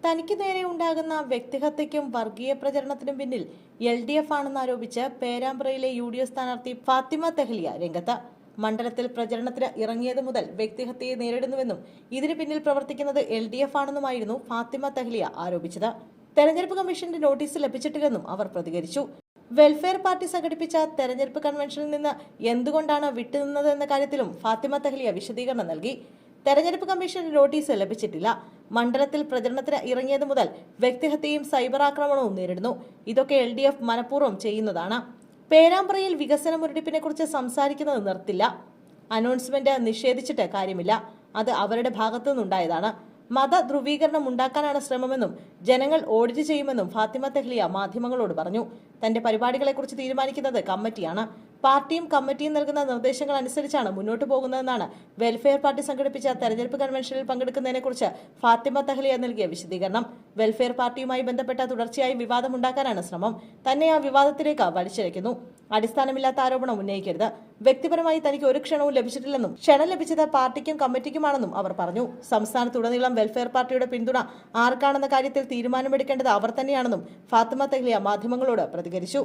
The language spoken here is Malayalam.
തനിക്ക് നേരെ ഉണ്ടാകുന്ന വ്യക്തിഹത്യയ്ക്കും വർഗീയ പ്രചരണത്തിനും പിന്നിൽ LDF ആണെന്നാരോപിച്ച് പേരാമ്പ്രയിലെ UDF സ്ഥാനാർത്ഥി ഫാത്തിമ തെഹ്ലിയ രംഗത്ത്. മണ്ഡലത്തിൽ പ്രചരണത്തിന് ഇറങ്ങിയത് മുതൽ വ്യക്തിഹത്യയെ നേരിടുന്നുവെന്നും ഇതിന് പിന്നിൽ പ്രവർത്തിക്കുന്നത് LDF ആണെന്നുമായിരുന്നു ഫാത്തിമ തെഹ്ലിയ ആരോപിച്ചത്. തെരഞ്ഞെടുപ്പ് കമ്മീഷന്റെ നോട്ടീസ് ലഭിച്ചിട്ടില്ലെന്നും അവർ പ്രതികരിച്ചു. വെൽഫെയർ പാർട്ടി സംഘടിപ്പിച്ച തെരഞ്ഞെടുപ്പ് കൺവെൻഷനിൽ നിന്ന് എന്തുകൊണ്ടാണ് വിട്ടുനിന്നതെന്ന കാര്യത്തിലും ഫാത്തിമ തെഹ്ലിയ വിശദീകരണം നൽകി. തെരഞ്ഞെടുപ്പ് കമ്മീഷന്റെ നോട്ടീസ് ലഭിച്ചിട്ടില്ല. മണ്ഡലത്തിൽ പ്രചരണത്തിന് ഇറങ്ങിയത് മുതൽ വ്യക്തിഹത്യയും സൈബർ ആക്രമണവും നേരിടുന്നു. ഇതൊക്കെ LDF മനഃപൂർവ്വം ചെയ്യുന്നതാണ്. പേരാമ്പ്രയിൽ വികസന മുരടിപ്പിനെ കുറിച്ച് സംസാരിക്കുന്നത് നിർത്തില്ല. അനൗൺസ്മെന്റ് നിഷേധിച്ചിട്ട് കാര്യമില്ല. അത് അവരുടെ ഭാഗത്തു നിന്നുണ്ടായതാണ്. മത ധ്രുവീകരണം ഉണ്ടാക്കാനാണ് ശ്രമമെന്നും ജനങ്ങൾ ഓഡിറ്റ് ചെയ്യുമെന്നും ഫാത്തിമ തെഹ്ലിയ മാധ്യമങ്ങളോട് പറഞ്ഞു. തന്റെ പരിപാടികളെക്കുറിച്ച് തീരുമാനിക്കുന്നത് കമ്മിറ്റിയാണ്. പാർട്ടിയും കമ്മിറ്റിയും നൽകുന്ന നിർദ്ദേശങ്ങൾ അനുസരിച്ചാണ് മുന്നോട്ട് പോകുന്നതെന്നാണ് വെൽഫെയർ പാർട്ടി സംഘടിപ്പിച്ച തെരഞ്ഞെടുപ്പ് കൺവെൻഷനിൽ പങ്കെടുക്കുന്നതിനെക്കുറിച്ച് ഫാത്തിമ തെഹ്ലിയ നൽകിയ വിശദീകരണം. വെൽഫെയർ പാർട്ടിയുമായി ബന്ധപ്പെട്ട തുടർച്ചയായി വിവാദമുണ്ടാക്കാനാണ് ശ്രമം. തന്നെ ആ വിവാദത്തിലേക്ക് വലിച്ചിഴയ്ക്കുന്നു. അടിസ്ഥാനമില്ലാത്ത ആരോപണം ഉന്നയിക്കരുത്. വ്യക്തിപരമായി തനിക്ക് ഒരു ക്ഷണവും ലഭിച്ചിട്ടില്ലെന്നും ക്ഷണം ലഭിച്ചത് പാർട്ടിക്കും കമ്മിറ്റിക്കുമാണെന്നും അവർ പറഞ്ഞു. സംസ്ഥാനത്തുടനീളം വെൽഫെയർ പാർട്ടിയുടെ പിന്തുണ ആർക്കാണെന്ന കാര്യത്തിൽ തീരുമാനമെടുക്കേണ്ടത് അവർ തന്നെയാണെന്നും ഫാത്തിമ തെഹ്ലിയ മാധ്യമങ്ങളോട് പ്രതികരിച്ചു.